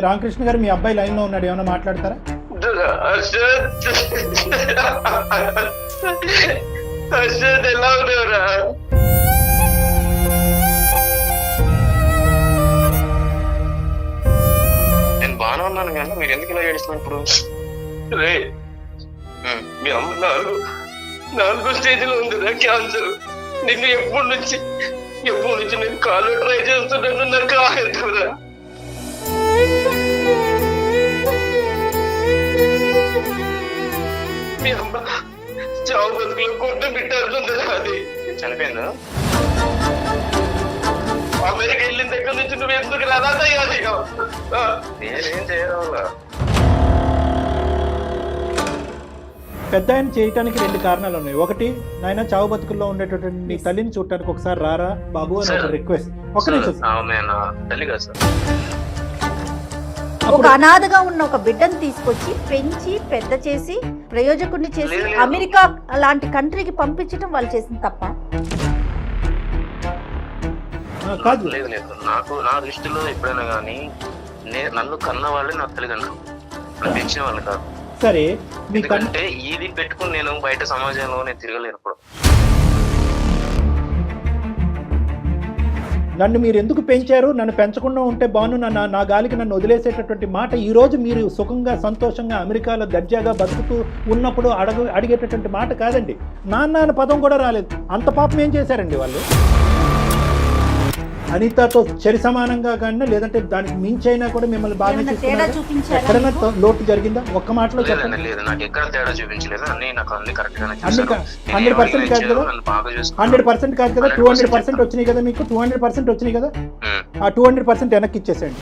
రామకృష్ణ గారు, మీ అబ్బాయి లైన్ లో ఉన్నాడు, ఏమైనా మాట్లాడతారా? ఎలా ఉన్నావురా? నేను బాగానే ఉన్నాను కానీ మీరు ఎందుకు ఇలా ఏడుస్తున్నారు ఇప్పుడు? రే, మీ అమ్మ నాలుగో స్టేజ్లో ఉందిరా క్యాన్సర్. నిన్ను ఎప్పటి నుంచి నేను కాలు ట్రై చేస్తున్నాను, నాకు ఆగదురా. మీ అమ్మ చావు బతుకులో కొట్టు బిడ్డారుందిరా. అది చనిపోయిందా? అమెరికా వెళ్ళిన దగ్గర నుంచి నువ్వు ఎందుకు రాదయ్యాలి? నేనేం చేయడం. పెద్ద ఆయన చేయటానికి 2 కారణాలు ఉన్నాయి. ఒకటి, నాయన చావు బతుకుల్లో ఉండేటటువంటి నీ తల్లిని చూడటానికి ఒకసారి రారా బాబు అని ఒక రిక్వెస్ట్. ఒక నిమిషం. ఒక అనాథగా ఉన్న ఒక బిడ్డను తీసుకొచ్చి పెంచి పెద్ద చేసి ప్రయోజకుడిని చేసి అమెరికా లాంటి కంట్రీకి పంపించడం వాళ్ళు చేసిన తప్ప కాదు. లేదు లేదు, నాకు నా దృష్టిలో ఎప్పుడైనా కానీ నన్ను కన్న వాళ్ళే నాకు తల్లిదండ్రులు, పెంచిన వాళ్ళు కాదు. సరే, ఎందుకంటే ఇది పెట్టుకుని నేను బయట సమాజంలో నేను తిరగలేను. ఇప్పుడు నన్ను మీరు ఎందుకు పెంచారు, నన్ను పెంచకుండా ఉంటే బాను, నా గాలికి నన్ను వదిలేసేటటువంటి మాట ఈ రోజు మీరు సుఖంగా సంతోషంగా అమెరికాలో దర్జాగా బతుకుతూ ఉన్నప్పుడు అడిగేటటువంటి మాట కాదండి. నాన్న అనే పదం కూడా రాలేదు. అంత పాపం ఏం చేశారండి వాళ్ళు? అనితతో చరి సమానంగా కానీ లేదంటే దానికి మించైనా కూడా మిమ్మల్ని బాగా ఎక్కడైనా లోటు జరిగిందా? ఒక్క మాటలో చెప్పండి. 100% కాదు కదా, 100% కాదు కదా, 200% వచ్చినాయి కదా మీకు, 200% వచ్చినాయి కదా. ఆ 200% వెనక్కి ఇచ్చేసేయండి.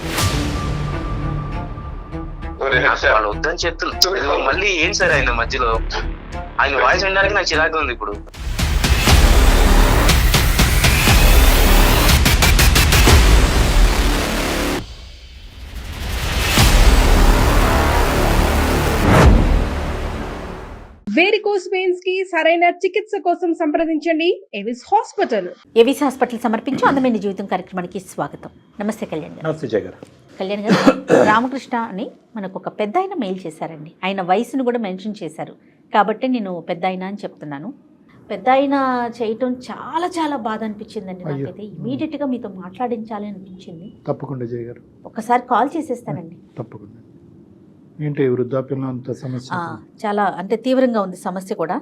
వాళ్ళు వద్దని చెప్తున్నారు మళ్ళీ. ఏం సరే ఆయన మధ్యలో ఆయన వాయిస్ వినడానికి నాకు చిరాకు ఉంది ఇప్పుడు. వేరికోస్ వెయిన్స్ కి సరైన చికిత్స కోసం సంప్రదించండి ఎవిస్ హాస్పిటల్. ఎవిస్ హాస్పిటల్ సమర్పించు అందమైన జీవితం కార్యక్రమానికి స్వాగతం. నమస్తే కళ్యాణ్ గారు. నమస్తే జయ గారు. కళ్యాణ్ గారు, రామకృష్ణ అని మనకు ఒక పెద్ద ఆయన మెయిల్ చేశారండి. ఆయన వయసును కూడా మెన్షన్ చేశారు కాబట్టి నేను పెద్ద ఆయన అని చెప్తున్నాను. పెద్ద ఆయన చేయటం చాలా చాలా బాధ అనిపించిందండి నాకైతే. ఇమీడియట్గా మీతో మాట్లాడించాలి అనిపించింది. తప్పకుండా జయ గారు, ఒకసారి కాల్ చేసేస్తానండి. తప్పకుండా. ఏంటి వృద్ధాప్యంలో అంత సమస్య? చాలా అంటే తీవ్రంగా ఉంది సమస్య కూడా.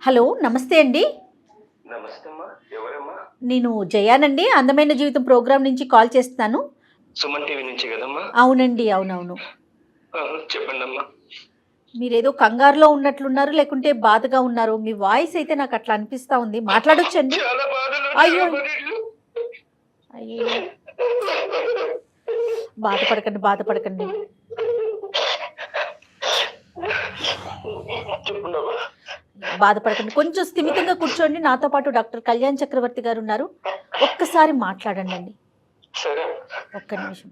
హలో, నమస్తే అండి. నేను జయానండి, అందమైన జీవితం ప్రోగ్రామ్ నుంచి కాల్ చేస్తున్నాను. సుమన్ టీవీ నుంచి కదమ్మా? అవునండి, అవునవును. చెప్పండి అమ్మా. మీరేదో కంగారులో ఉన్నట్లున్నారు, లేకుంటే బాధగా ఉన్నారు. మీ వాయిస్ అయితే నాకు అట్లా అనిపిస్తా ఉంది. మాట్లాడొచ్చండి? అయ్యో అయ్యో, బాధపడకండి. కొంచెం స్థిమితంగా కూర్చోండి. నాతో పాటు డాక్టర్ కళ్యాణ్ చక్రవర్తి గారు ఉన్నారు. ఒక్కసారి మాట్లాడండి అండి, ఒక్క నిమిషం.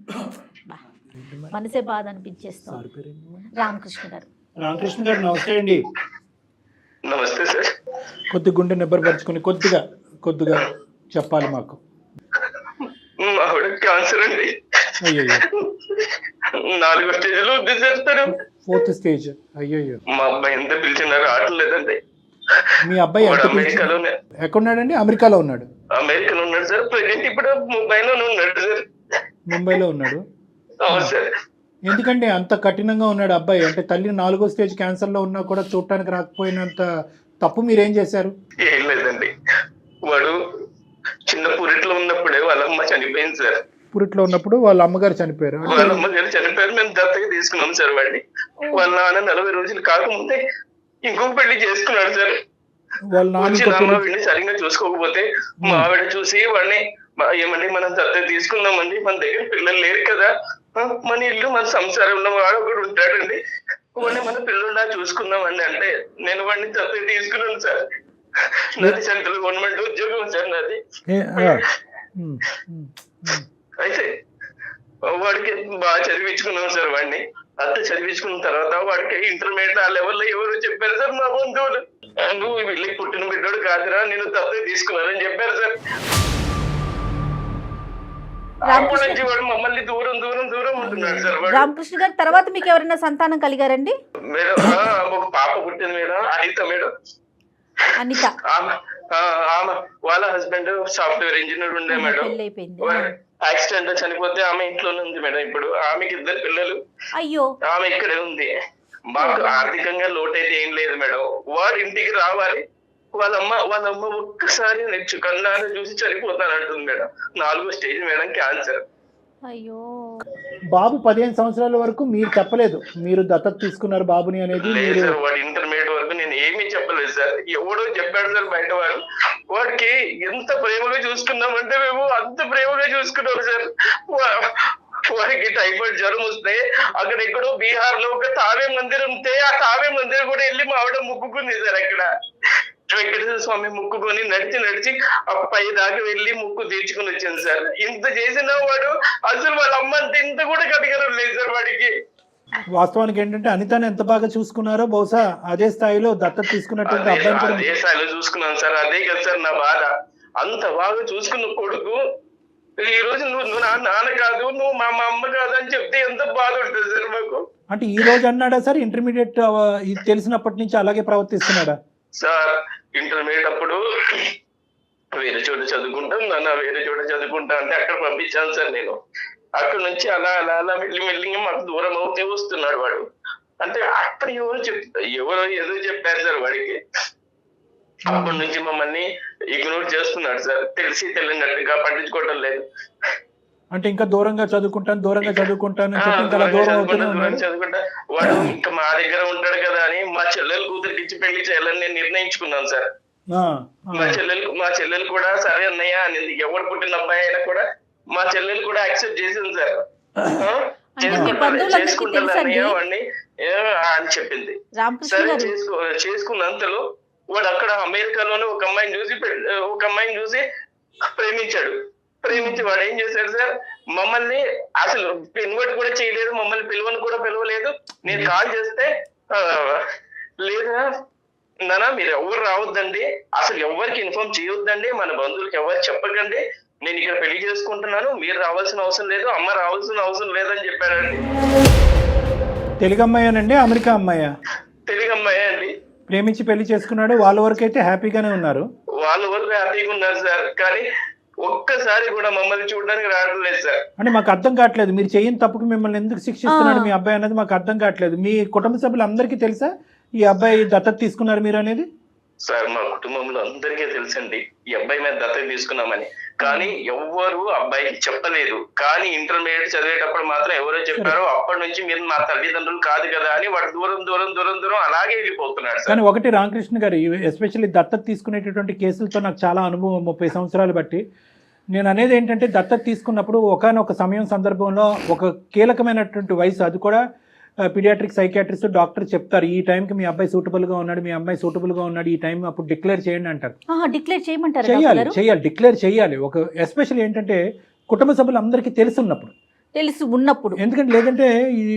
మనసే బాధ అనిపించేస్తాం. రామకృష్ణ గారు. రామకృష్ణ గారు నమస్తే అండి. నమస్తే సార్. కొద్ది గుండె నెబ్బరపరుచుకుని కొద్దిగా చెప్పాలి మాకు. ఆవిడ క్యాన్సర్ అండి. అయ్యో, 4వ స్టేజ్ లో ఉంది సార్. 4th stage. అయ్యో, మా అబ్బాయి ఎంత పిలిచినా రావట్లేదండి. మీ అబ్బాయి ఎక్కడున్నాడండి? అమెరికాలో ఉన్నాడు. అమెరికాలో ఉన్నాడు సార్. ప్రెజెంట్ ఇప్పుడు ముంబైలోనే ఉన్నాడు సార్. ముంబైలో ఉన్నాడు. అవును సార్. ఎందుకంటే అంత కఠినంగా ఉన్నాడు అబ్బాయి? అంటే తల్లి 4వ స్టేజ్ క్యాన్సర్ లో ఉన్నా కూడా చూడటానికి రాకపోయినంత తప్పు మీరేం చేశారు? ఏం లేదండి, వాడు చిన్న పురిట్లో ఉన్నప్పుడే వాళ్ళ అమ్మ చనిపోయింది సార్. పురిట్లో ఉన్నప్పుడు వాళ్ళ అమ్మగారు చనిపోయారు. మేము దత్తగా తీసుకున్నాం సార్ వాడిని. వాళ్ళ నాన్న 40 రోజులు కాకముందే ఇంకొక పెళ్లి చేసుకున్నాడు సార్. వాళ్ళ నాన్న వీడిని సరిగ్గా చూసుకోకపోతే మా ఆవిడ చూసి వాడిని ఏమండి మనం దత్తగా తీసుకుందామండి, మన దగ్గర పిల్లలు లేరు కదా, మన ఇల్లు మన సంసారంలో వాడు ఒకడు ఉంటాడండి, వాడిని మన పిల్లల్లా చూసుకుందామండి అంటే నేను వాడిని దత్తగా తీసుకున్నాను సార్. నాది సెంట్రల్ గవర్నమెంట్ ఉద్యోగం సార్ నాది. అయితే వాడికి బాగా చదివించుకున్నాం సార్ వాడిని. అంత చదివించుకున్న తర్వాత వాడికి ఇంటర్మీడియట్ ఆ లెవెల్లో ఎవరు చెప్పారు సార్ మా బంధువులు, నువ్వు వీళ్ళకి పుట్టిన బిడ్డోడు కాదురా, నేను దత్తత తీసుకున్నానని చెప్పారు సార్. అప్పటి నుంచి వాడు మమ్మల్ని దూరం దూరం దూరం ఉంటున్నాడు సార్. వాడు రామకృష్ణ గారు తర్వాత మీకు ఎవరైనా సంతానం కలిగారండి? మేడం ఒక పాప పుట్టింది మేడం, అనిత మేడం. అనిత ఆమె వాళ్ళ హస్బెండ్ సాఫ్ట్వేర్ ఇంజనీర్ ఉండే మేడం. పెళ్ళైపోయింది. యాక్సిడెంట్ లో చనిపోతే ఆమె ఇంట్లోనే ఉంది మేడం. ఇప్పుడు ఆమెకి 2 పిల్లలు. అయ్యో. ఆమె ఇక్కడే ఉంది. మాకు ఆర్థికంగా లోటు అయితే ఏం లేదు మేడం. వాడు ఇంటికి రావాలి, వాళ్ళమ్మ ఒక్కసారి నెచ్చు కన్నాను చూసి చనిపోతానంటుంది మేడం. 4వ స్టేజ్ మేడం, క్యాన్సర్. అయ్యో. బాబు 15 సంవత్సరాల వరకు మీరు చెప్పలేదు మీరు దత్తత తీసుకున్నారు బాబుని అనేది? లేదు సార్, వాడు ఇంటర్మీడియట్ వరకు నేను ఏమీ చెప్పలేదు సార్. ఎవడో చెప్పాడు సార్ బయట వాడు. వాడికి ఎంత ప్రేమగా చూసుకున్నామంటే మేము అంత ప్రేమగా చూసుకున్నాం సార్. వాడికి టైఫాయిడ్ జ్వరం వస్తే అక్కడ ఎక్కడో బీహార్ లో ఒక తావే మందిరం ఉంటే ఆ తావే మందిరం కూడా వెళ్ళి మా ఆవిడ ముక్కుకుంది సార్. అక్కడ వెంకటేశ్వర స్వామి ముక్కుకొని నడిచి ఆ పై దాకా వెళ్ళి ముక్కు తీర్చుకుని వచ్చాను సార్. ఇంత చేసినా వాడు అసలు వాళ్ళ అమ్మ అంటే ఇంత కూడా కనికరం లేదు సార్ వాడికి. వాస్తవానికి ఏంటంటే అనితని ఎంత బాగా చూసుకున్నారో బహుశా అదే స్థాయిలో దత్తత తీసుకున్నటువంటి అబ్బాయిని కూడా అదే స్థాయిలో చూసుకున్నాను సార్. అదే కదా సార్ నా బాధ. అంత బాగా చూసుకున్న కొడుకు ఈ రోజు నువ్వు నా నాన్న కాదు, నువ్వు మా అమ్మ కాదు అని చెప్తే ఎంత బాధ ఉంటుంది సార్ మాకు. అంటే ఈ రోజు అన్నాడా సార్ ఇంటర్మీడియట్ ఇది తెలిసినప్పటి నుంచి అలాగే ప్రవర్తిస్తున్నాడా సార్? ఇంటర్మీడియట్ అప్పుడు వేరే చోట చదువుకుంటాం నాన్న, వేరే చోట చదువుకుంటా అంటే అక్కడ పంపించాను సార్ నేను. అక్కడ నుంచి అలా అలా అలా మెల్లిగా మాకు దూరం అవుతే వస్తున్నాడు వాడు. అంటే అక్కడ ఎవరో ఏదో చెప్పారు సార్ వాడికి. అప్పటి నుంచి మమ్మల్ని ఇగ్నోర్ చేస్తున్నాడు సార్. తెలిసి తెలియనట్టుగా పట్టించుకోవడం లేదు. అంటే ఇంకా దూరంగా చదువుకుంటాను చదువుకుంటా చదువుకుంటా. వాడు ఇంకా మా దగ్గర ఉంటాడు కదా అని మా చెల్లెలు కూతురికి ఇచ్చి పెళ్లి చేయాలని నేను నిర్ణయించుకున్నాను సార్. మా చెల్లెలు కూడా సరే అన్నయ్య అనేది. ఎవరు పుట్టిన అబ్బాయి అయినా కూడా మా చెల్లెలు కూడా యాక్సెప్ట్ చేసింది సార్. చేసుకుంటాను అన్నయ్య వాడిని అని చెప్పింది. సరే చేసుకున్నంతలో వాడు అక్కడ అమెరికాలోనే ఒక అమ్మాయిని చూసి ప్రేమించి వాడు ఏం చేశాడు సార్, మమ్మల్ని అసలు ఇన్వైట్ కూడా చేయలేదు, మమ్మల్ని పిలవలేదు. నేను కాల్ చేస్తే లేదా నానా మీరు ఎవరు రావద్దండి, అసలు ఎవరికి ఇన్ఫార్మ్ చేయొద్దండి, మన బంధువులకి ఎవరు చెప్పకండి, నేను ఇక్కడ పెళ్లి చేసుకుంటున్నాను, మీరు రావాల్సిన అవసరం లేదు, అమ్మ రావాల్సిన అవసరం లేదని చెప్పారండి. తెలుగు అమ్మాయేనండి అమెరికా అమ్మాయా? తెలుగు అమ్మాయే అండి. ప్రేమించి పెళ్లి చేసుకున్నాడు. వాళ్ళ వరకు అయితే హ్యాపీగానే ఉన్నారు. వాళ్ళ వరకు హ్యాపీగా ఉన్నారు సార్. కానీ ఒక్కసారి కూడా మమ్మల్ని చూడడానికి రావడం లేదు సార్. అంటే మాకు అర్థం కావట్లేదు మీరు చేయని తప్పుకు మిమ్మల్ని ఎందుకు శిక్షిస్తున్నాడు మీ అబ్బాయి అనేది మాకు అర్థం కావట్లేదు. మీ కుటుంబ సభ్యులు అందరికీ తెలుసా ఈ అబ్బాయి దత్తత తీసుకున్నారు మీరు అనేది? సార్ మా కుటుంబంలో అందరికీ తెలుసండి ఈ అబ్బాయి మీద దత్తత తీసుకున్నామని. కానీ ఎవ్వరు అబ్బాయికి చెప్పలేదు. కానీ ఇంటర్మీడియట్ చదివేటప్పుడు మాత్రం ఎవరో చెప్పారో అప్పటి నుంచి మీరు మా తల్లిదండ్రులు కాదు కదా అని వాడు దూరం అలాగే వెళ్ళిపోతున్నాడు. కానీ ఒకటి రామకృష్ణ గారు, ఎస్పెషల్లీ దత్తత తీసుకునేటటువంటి కేసులతో నాకు చాలా అనుభవం 30 సంవత్సరాలు బట్టి. నేను అనేది ఏంటంటే దత్తత తీసుకున్నప్పుడు ఒకానొక సందర్భంలో ఒక కీలకమైనటువంటి వయసు, అది కూడా పీడియాట్రిక్ సైకియాట్రిస్ట్ డాక్టర్ చెప్తారు ఈ టైంకి మీ అబ్బాయి సూటబుల్గా ఉన్నాడు, మీ అమ్మాయి సూటబుల్గా ఉన్నాడు, ఈ టైం అప్పుడు డిక్లేర్ చేయండి అంటారు. చేయాలి, డిక్లేర్ చేయాలి. ఒక ఎస్పెషల్ ఏంటంటే కుటుంబ సభ్యులు అందరికీ తెలిసి ఉన్నప్పుడు, ఎందుకంటే లేదంటే ఇది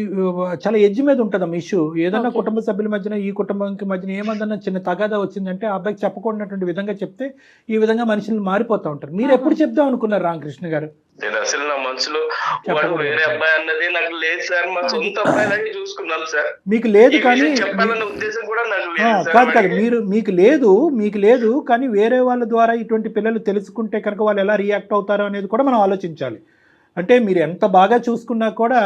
చాలా ఎడ్జ్ మీద ఉంటుందమ్మా ఇష్యూ. ఏదన్నా కుటుంబ సభ్యుల మధ్యన ఈ కుటుంబానికి మధ్యన ఏమన్నా చిన్న తగాదా వచ్చిందంటే ఆ అబ్బాయికి చెప్పకూడనటువంటి విధంగా చెప్తే ఈ విధంగా మనుషులు మారిపోతూ ఉంటారు. మీరు ఎప్పుడు చెప్దాం అనుకున్నారు రామకృష్ణ గారు? నేను అసలు నా మనసులో వాడు వేరే అబ్బాయి అన్నది నాకు లేదు సార్. మా సొంత అబ్బాయిలాగే చూసుకున్నాం సార్. మీకు లేదు కానీ చెప్పాలన్న ఉద్దేశం కూడా నాకు కాదు మీకు లేదు కానీ వేరే వాళ్ళ ద్వారా ఇటువంటి పిల్లలు తెలుసుకుంటే కనుక వాళ్ళు ఎలా రియాక్ట్ అవుతారో అనేది కూడా మనం ఆలోచించాలి. అంటే మీరు ఎంత బాగా చూసుకున్నా కూడా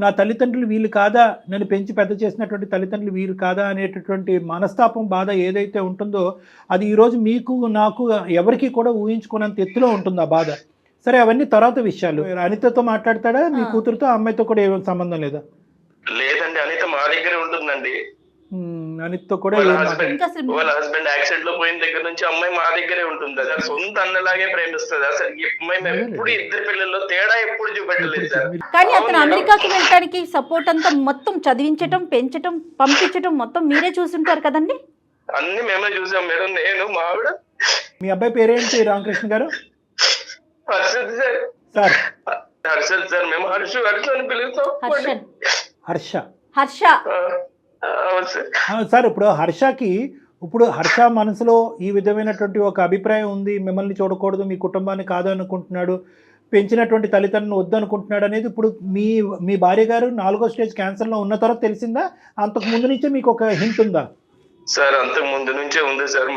నా తల్లిదండ్రులు వీళ్ళు కాదా, నన్ను పెంచి పెద్ద చేసినటువంటి తల్లిదండ్రులు వీళ్ళు కాదా అనేటటువంటి మనస్తాపం, బాధ ఏదైతే ఉంటుందో అది ఈరోజు మీకు నాకు ఎవరికి కూడా ఊహించుకున్నంత ఎత్తులో ఉంటుంది ఆ బాధ. సరే అవన్నీ తర్వాత విషయాలు. అనితతో మాట్లాడతాడా మీ కూతురుతో? అమ్మాయితో కూడా ఏమైనా సంబంధం లేదా? లేదండి, అనిత మా దగ్గరే ఉంటుందండి. అనితతో కూడా వాళ్ళ హస్బెండ్ యాక్సిడెంట్ లో పోయిన దగ్గర నుంచి అమ్మాయి మా దగ్గరే ఉంటుంది. అసలు సొంత అన్నలాగే ప్రేమిస్తుంది. అసలు అమ్మాయి ఎప్పుడు ఇద్దరు పిల్లల్లో తేడా ఎప్పుడు చూపెట్టలేదు సార్. కానీ అతను అమెరికాకి వెళ్ళడానికి సపోర్ట్ అంతా మొత్తం చదివించటం, పెంచటం, పంపించటం మొత్తం మీరే చూసుంటారు కదండి? అన్ని మేమే చూసాం మేడం, నేను మా ఆవిడ. మీ అబ్బాయి పేరేంటి రామకృష్ణ గారు? హర్షద్ సార్. హర్షద్ సార్, మేము హర్షు అని పిలుస్తాం. హర్ష. హర్ష. అవును సార్. సార్ ఇప్పుడు హర్ష మనసులో ఈ విధమైనటువంటి ఒక అభిప్రాయం ఉంది, మిమ్మల్ని చూడకూడదు, మీ కుటుంబాన్ని కాదనుకుంటున్నాడు, పెంచినటువంటి తల్లిదండ్రులను వద్దనుకుంటున్నాడు అనేది ఇప్పుడు మీ భార్య గారు 4వ స్టేజ్ క్యాన్సర్లో ఉన్న తర్వాత తెలిసిందా? అంతకు ముందు నుంచే మీకు ఒక హింట్ ఉందా? సార్ అంతకు ముందు నుంచే ఉంది సార్.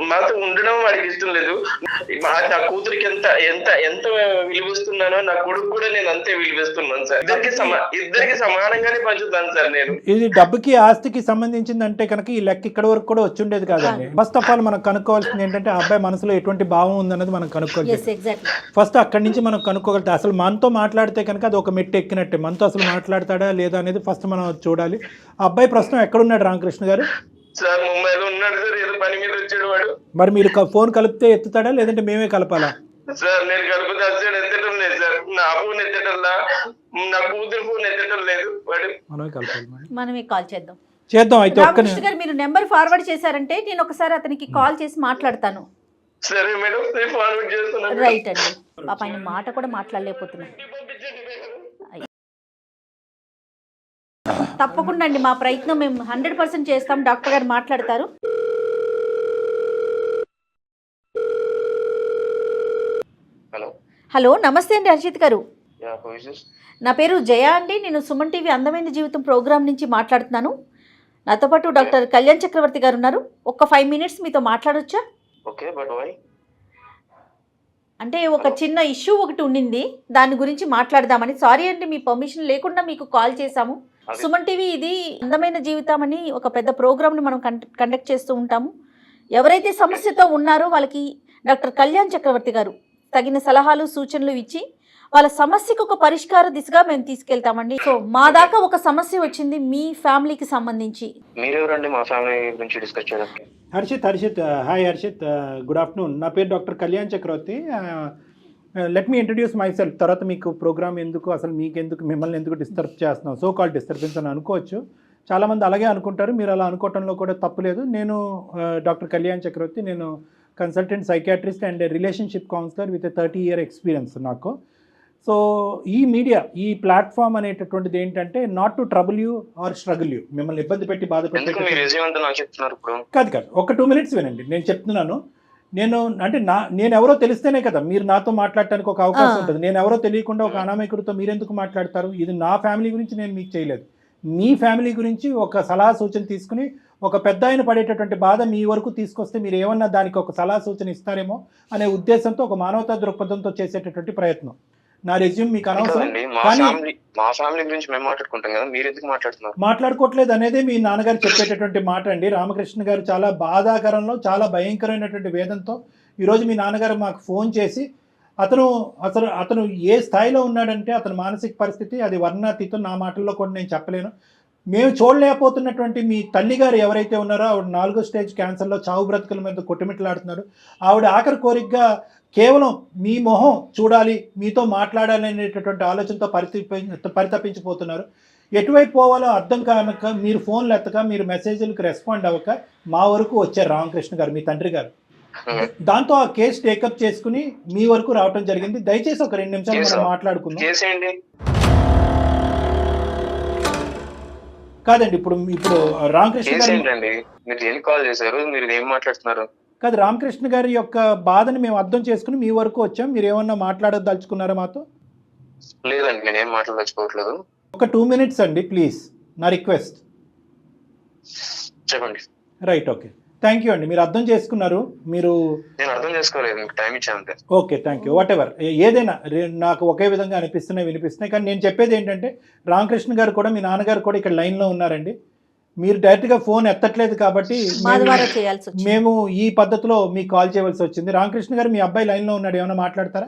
మాతో ఉండడం వాడికి ఇష్టం లేదు. నా కూతురికి ఎంత విలువిస్తున్నానో నా కొడుకు కూడా నేను అంతే విలువిస్తున్నాను సార్. ఇద్దరికి సమానంగానే పంచుతాను సార్ నేను. ఇది డబ్బుకి ఆస్తికి సంబంధించిందంటే కనుక ఈ లెక్క ఇక్కడ వరకు కూడా వచ్చి ఉండేది కాదండి. ఫస్ట్ ఆఫ్ ఆల్ మనం కనుక్కోవాల్సింది ఏంటంటే ఆ అబ్బాయి మనసులో ఎటువంటి భావం ఉందన్నది మనం కనుక్కోవాలి. ఫస్ట్ అక్కడి నుంచి మనం కనుక్కోగలితే అసలు మనతో మాట్లాడితే కనుక అది ఒక మెట్టు ఎక్కినట్టే. మనతో అసలు మాట్లాడతాడా లేదా అనేది ఫస్ట్ మనం చూడాలి. ఆ అబ్బాయి ప్రస్తుతం ఎక్కడున్నాడు రామకృష్ణ గారు? సార్ ముంబైలో ఉన్నాడు సార్. ఏదో పని మీద వచ్చాడు వాడు. మరి మీరు ఫోన్ కలిపితే ఎత్తుతాడా లేదంటే మేమే కలపాలా? సార్ నేను కలిపితే అసలు ఎత్తడం లేదు సార్. నా ఫోన్ ఎత్తటంలా, నా కూతురు ఫోన్ ఎత్తడం లేదు వాడు. మనమే కలపాలి. మనమే కాల్ చేద్దాం. అయితే రామకృష్ణ గారు మీరు నెంబర్ ఫార్వర్డ్ చేశారంటే నేను ఒకసారి అతనికి కాల్ చేసి మాట్లాడతాను. సరే మేడం, నేను ఫార్వర్డ్ చేస్తున్నాను. రైట్ అండి. పాప ఆయన మాట కూడా మాట్లాడలేకపోతున్నాను. తప్పకుండా అండి, మా ప్రయత్నం మేము 100% చేస్తాం. డాక్టర్ గారు మాట్లాడతారు. హలో, నమస్తే అండి హర్షిత్ గారు. నా పేరు జయ అండి. నేను సుమన్ టీవీ అందమైన జీవితం ప్రోగ్రామ్ నుంచి మాట్లాడుతున్నాను. నాతో పాటు డాక్టర్ కళ్యాణ్ చక్రవర్తి గారు ఉన్నారు. ఒక 5 minutes మీతో మాట్లాడొచ్చా? అంటే ఒక చిన్న ఇష్యూ ఒకటి ఉండింది, దాని గురించి మాట్లాడదామని. సారీ అండి, మీ పర్మిషన్ లేకుండా మీకు కాల్ చేశాము. సుమన్ టీవీ ఇది అందమైన జీవితం అని ఒక పెద్ద ప్రోగ్రామ్ని మనం కండక్ట్ చేస్తూ ఉంటాము. ఎవరైతే సమస్యతో ఉన్నారో వాళ్ళకి డాక్టర్ కళ్యాణ్ చక్రవర్తి గారు తగిన సలహాలు సూచనలు ఇచ్చి వాళ్ళ సమస్యకు ఒక పరిష్కార దిశగా మేము తీసుకెళ్తామండి. సో మా దాకా ఒక సమస్య వచ్చింది మీ ఫ్యామిలీకి సంబంధించి. మీరెవరండి మా ఫ్యామిలీ గురించి డిస్కస్ చేయడానికి? Harshit hi Harshit, good afternoon. నా పేరు doctor Kalyan Chakravarthy. Let me introduce myself. తర్వాత మీకు ప్రోగ్రామ్ ఎందుకు, అసలు మీకెందుకు, మిమ్మల్ని ఎందుకు డిస్టర్బ్ చేస్తున్నాం, సో కాల్ డిస్టర్బెన్స్ అని అనుకోవచ్చు. చాలామంది అలాగే అనుకుంటారు, మీరు అలా అనుకోవటంలో కూడా తప్పులేదు. నేను డాక్టర్ కళ్యాణ్ చక్రవర్తి. నేను consultant psychiatrist and relationship counsellor with 30 year experience నాకు. సో ఈ మీడియా, ఈ ప్లాట్ఫామ్ అనేటటువంటిది ఏంటంటే not to trouble you or struggle you, మిమ్మల్ని ఇబ్బంది పెట్టి బాధపెట్టి కాదు. ఒక 2 minutes వినండి, నేను చెప్తున్నాను. నేను ఎవరో తెలిస్తేనే కదా మీరు నాతో మాట్లాడటానికి ఒక అవకాశం ఉంటుంది. నేను ఎవరో తెలియకుండా ఒక అనామకుడితో మీరెందుకు మాట్లాడతారు? ఇది నా ఫ్యామిలీ గురించి నేను మీకు చేయలేదు. మీ ఫ్యామిలీ గురించి ఒక సలహా సూచన తీసుకుని ఒక పెద్ద ఆయన పడేటటువంటి బాధ మీ వరకు తీసుకొస్తే మీరు ఏమన్నా దానికి ఒక సలహా సూచన ఇస్తారేమో అనే ఉద్దేశంతో, ఒక మానవతా దృక్పథంతో చేసేటటువంటి ప్రయత్నం. నా రెజ్యూమ్ మీకు అనవసరం. మాట్లాడుకోవట్లేదు అనేది మీ నాన్నగారు చెప్పేటటువంటి మాట అండి. రామకృష్ణ గారు చాలా బాధాకరంలో, చాలా భయంకరమైనటువంటి వేదంతో ఈరోజు మీ నాన్నగారు మాకు ఫోన్ చేసి అతను ఏ స్థాయిలో ఉన్నాడంటే అతని మానసిక పరిస్థితి అది వర్ణాతీతం. నా మాటల్లో కూడా నేను చెప్పలేను. మేము చూడలేకపోతున్నటువంటి మీ తల్లిగారు ఎవరైతే ఉన్నారో ఆవిడ 4వ స్టేజ్ క్యాన్సర్లో చావు బ్రతుకుల మీద కొట్టుమిట్లాడుతున్నారు. ఆవిడ ఆఖరి కోరికగా కేవలం మీ మొహం చూడాలి, మీతో మాట్లాడాలి అనేటటువంటి ఆలోచనతో పరితపించిపోతున్నారు. ఎటువైపు పోవాలో అర్థం కానక మీరు ఫోన్లు ఎత్తక, మీరు మెసేజ్లకు రెస్పాండ్ అవ్వక మా వరకు వచ్చారు రామకృష్ణ గారు, మీ తండ్రి గారు. దాంతో ఆ కేసు టేకప్ చేసుకుని మీ వరకు రావటం జరిగింది. దయచేసి ఒక 2 నిమిషాలు మనం మాట్లాడుకుందాం. కాదండి, ఇప్పుడు రామకృష్ణ గారు కాదు, రామకృష్ణ గారి యొక్క బాధని మేము అర్థం చేసుకుని మీ వరకు వచ్చాం. మీరు ఏమన్నా మాట్లాడదలుచుకున్నారా మాతో? లేదండి, నేనేం మాట్లాడదలుచుకోవట్లేదు. ఒక 2 minutes అండి ప్లీజ్, నా రిక్వెస్ట్. చెప్పండి. రైట్, ఓకే, థ్యాంక్ యూ అండి. మీరు అర్థం చేసుకున్నారు. నేను అర్థం చేసుకోలేదు, టైం ఇచ్చాను. Okay, thank you. What ever, ఏదైనా నాకు ఒకే విధంగా వినిపిస్తున్నాయి. కానీ నేను చెప్పేది ఏంటంటే రామకృష్ణ గారు కూడా, మీ నాన్నగారు కూడా ఇక్కడ లైన్లో ఉన్నారండి. మీరు డైరెక్ట్గా ఫోన్ ఎత్తట్లేదు కాబట్టి మేము ఈ పద్ధతిలో మీకు కాల్ చేయవలసి వచ్చింది. రామకృష్ణ గారు, మీ అబ్బాయి లైన్లో ఉన్నాడు, ఏమైనా మాట్లాడతారా?